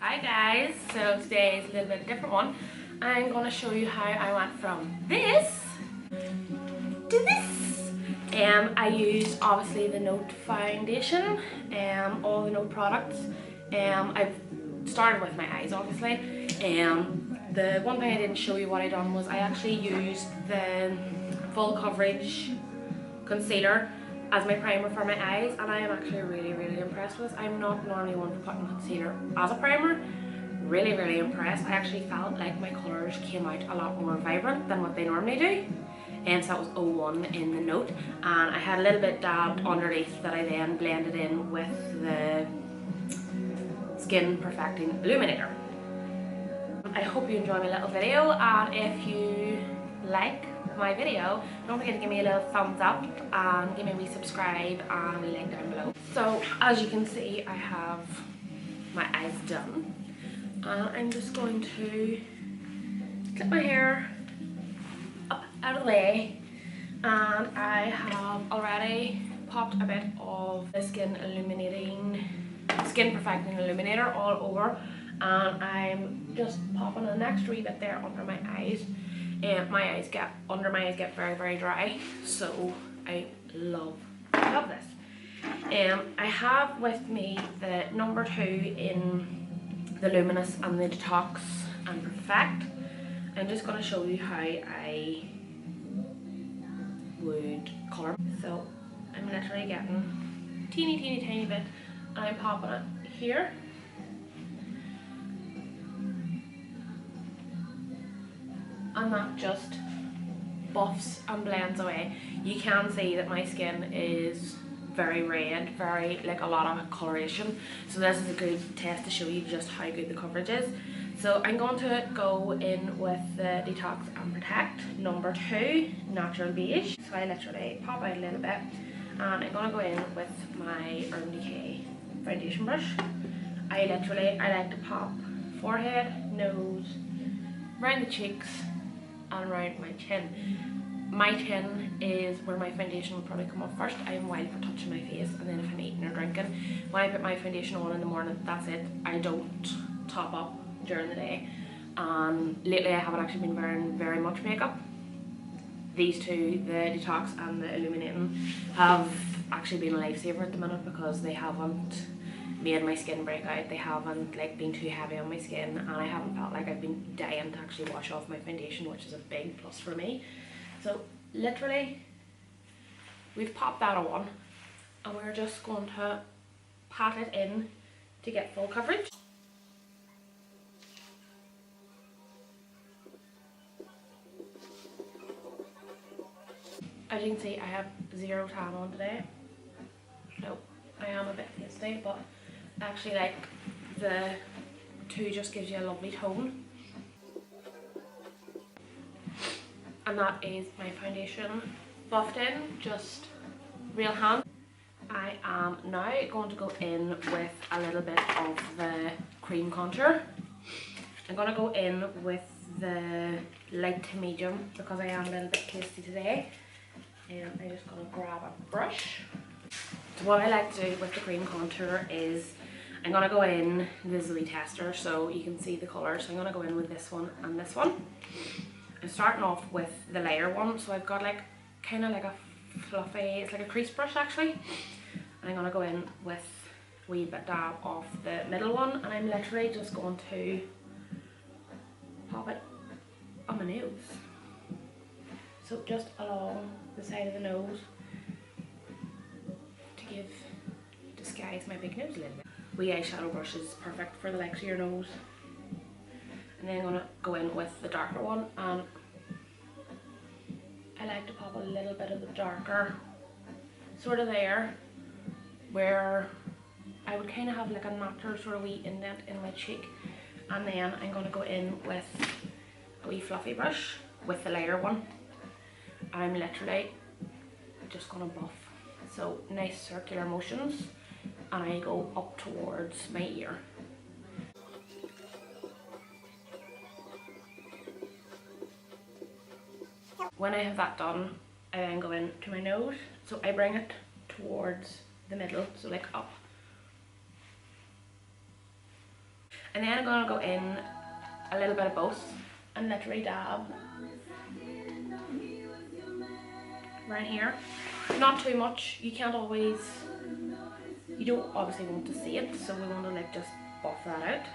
Hi guys, so today is a little bit different one. I'm going to show you how I went from this to this. I used obviously the Note foundation, all the Note products. I've started with my eyes obviously. The one thing I didn't show you what I done was I actually used the full coverage concealer as my primer for my eyes, and I am actually really impressed with this. I'm not normally one for putting concealer as a primer. Really impressed. I actually felt like my colours came out a lot more vibrant than what they normally do. And so that was 01 in the Note, and I had a little bit dabbed underneath that I then blended in with the Skin Perfecting Illuminator. I hope you enjoy my little video, and if you like my video, don't forget to give me a little thumbs up and give me a wee subscribe and a link down below. So as you can see, I have my eyes done, and I'm just going to clip my hair up out of the way, and I have already popped a bit of the Skin Perfecting Illuminator all over, and I'm just popping an extra wee bit there under my eyes. My eyes get very dry, so I love this. I have with me the number 2 in the Luminous and the Detox and Perfect. I'm just going to show you how I would colour. So I'm literally getting teeny bit, and I'm popping it here. And that just buffs and blends away. You can see that my skin is very red, very like a lot of coloration. So this is a good test to show you just how good the coverage is. So I'm going to go in with the Detox and Protect number 2 Natural Beige. So I literally pop out a little bit, and I'm going to go in with my Urban Decay foundation brush. I like to pop forehead, nose, around the cheeks, and around my chin. My chin is where my foundation will probably come off first. I am wild for touching my face, and then if I'm eating or drinking, when I put my foundation on in the morning, that's it. I don't top up during the day. Lately I haven't actually been wearing very much makeup. These two, the Detox and the Illuminating, have actually been a lifesaver at the minute because they haven't made my skin break out. They haven't like been too heavy on my skin, and I haven't felt like I've been dying to actually wash off my foundation, which is a big plus for me. So literally we've popped that on, and we're just going to pat it in to get full coverage. As you can see, I have zero tan on today, so I am a bit pasty, but actually like the 2 just gives you a lovely tone. And that is my foundation buffed in, just real hand. I am now going to go in with a little bit of the cream contour. I'm going to go in with the light to medium because I am a little bit pasty today. And I'm just going to grab a brush. So what I like to do with the cream contour is I'm going to go in, this is a wee tester so you can see the colour, so I'm going to go in with this one and this one. I'm starting off with the lighter one, so I've got like kind of like a fluffy, it's like a crease brush actually. And I'm going to go in with a wee bit dab of the middle one, and I'm literally just going to pop it on my nose. So just along the side of the nose to disguise my big nose a little bit. Wee eyeshadow brush is perfect for the likes of your nose. And then I'm going to go in with the darker one, and I like to pop a little bit of the darker sort of there where I would kind of have like a natural sort of wee indent in my cheek. And then I'm going to go in with a wee fluffy brush with the lighter one. I'm literally just going to buff, so nice circular motions, and I go up towards my ear. When I have that done, I then go into my nose, so I bring it towards the middle, so like up. And then I'm going to go in a little bit of both and literally dab right here. Not too much, you can't always, you don't obviously want to see it, so we want to like just buff that out.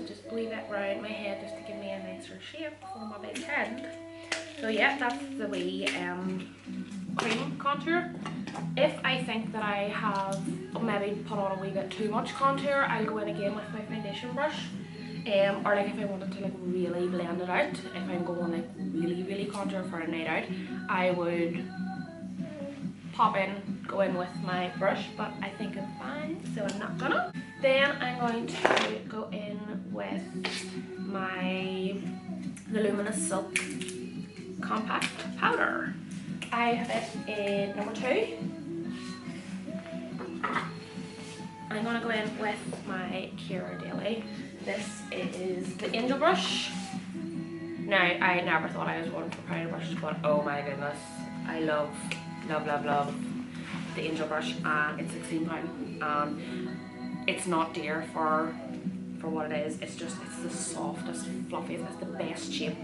Just a wee bit round my head just to give me a nicer shape for my big head. So yeah, that's the wee cream contour. If I think that I have maybe put on a wee bit too much contour, I'll go in again with my foundation brush. Or like if I wanted to like really blend it out, if I'm going like really contour for a night out, I would go in with my brush, but I think I'm fine, so I'm not gonna. Then I'm going to go in with the Luminous Silk Compact Powder. I have it in number 2. I'm going to go in with my Kira Daily. This is the Angel Brush. Now, I never thought I was one for powder brushes, but oh my goodness, I love the Angel Brush, and it's £16, and it's not dear for what it is. It's the softest, fluffiest, it's the best shape.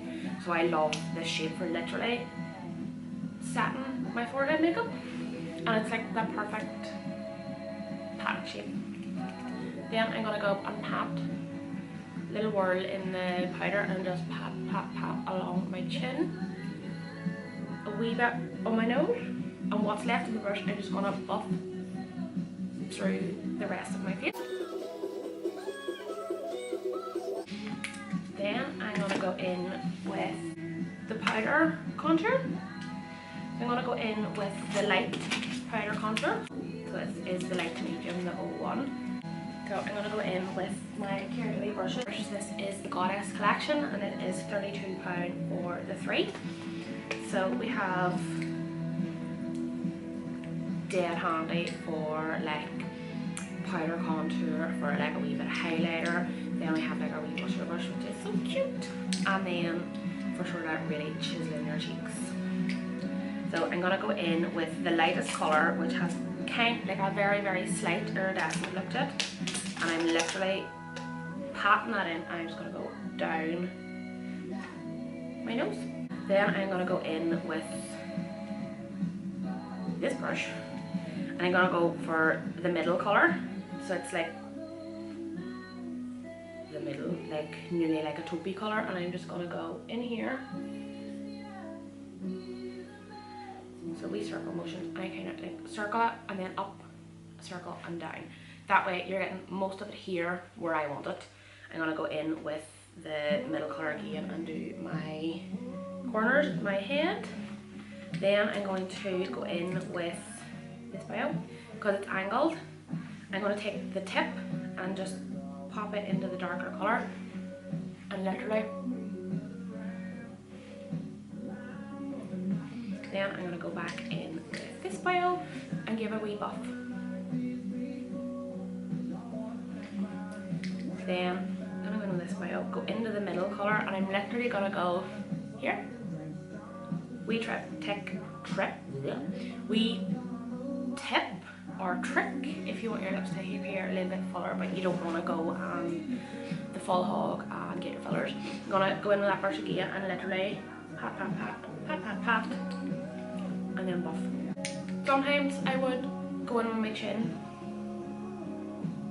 So I love this shape for literally setting my forehead makeup, and it's like the perfect pat shape. Then I'm gonna go up and pat, little whirl in the powder, and just pat along my chin, a wee bit on my nose, and what's left of the brush I'm just gonna buff through the rest of my face. Then I'm gonna go in with the powder contour. I'm going to go in with the light powder contour. So this is the light to medium, the 01. So I'm going to go in with my Kira brushes. This is the Goddess collection, and it is £32 for the 3. So we have dead handy for like powder contour, for like a wee bit of highlighter. Then we have like our wee blusher brush, which is so cute. And then for sort of really chiseling your cheeks. So I'm going to go in with the lightest colour, which has kind of like a very slight iridescent look to it. And I'm literally patting that in. I'm just going to go down my nose. Then I'm going to go in with this brush. And I'm going to go for the middle colour. So it's like the middle, like nearly like a taupey colour. And I'm just going to go in here. So we circle motion, I kind of like circle it and then up, circle and down. That way you're getting most of it here where I want it. I'm going to go in with the middle colour again and do my corners, my head. Then I'm going to go in with this bio, because it's angled. I'm going to take the tip and just pop it into the darker colour and literally. Then I'm going to go back in with this bio and give a wee buff. Then I'm going to go in with this bio, go into the middle colour, and I'm literally going to go here. We tip or trick if you want your lips to appear a little bit fuller, but you don't want to go the full hog and get your fillers. I'm going to go in with that brush again and literally pat, and then buff. Sometimes I would go in with my chin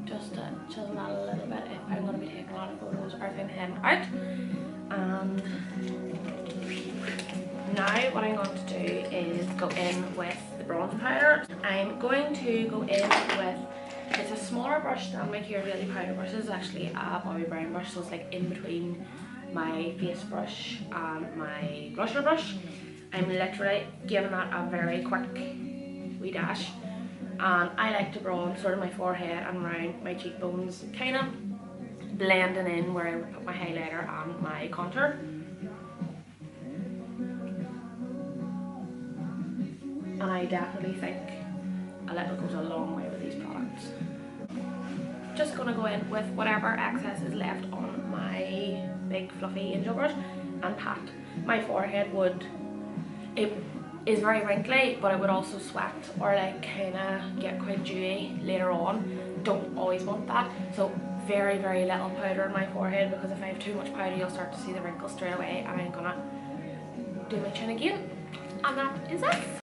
just to chisel that a little bit if I'm going to be taking a lot of photos or if I'm heading out. And now what I'm going to do is go in with the bronze powder. I'm going to go in with, it's a smaller brush than my Kira Daily powder brush. This is actually a Bobbi Brown brush, so it's like in between my face brush and my blusher brush. I'm literally giving that a very quick wee dash, and I like to bronze sort of my forehead and around my cheekbones, kind of blending in where I would put my highlighter and my contour. And I definitely think a little goes a long way with these products. Just gonna go in with whatever excess is left on my big fluffy angel brush and pat. My forehead would, is very wrinkly, but it would also sweat or like kind of get quite dewy later on. Don't always want that. So very, very little powder on my forehead, because if I have too much powder, you'll start to see the wrinkles straight away, and I'm gonna do my chin again. And that is it.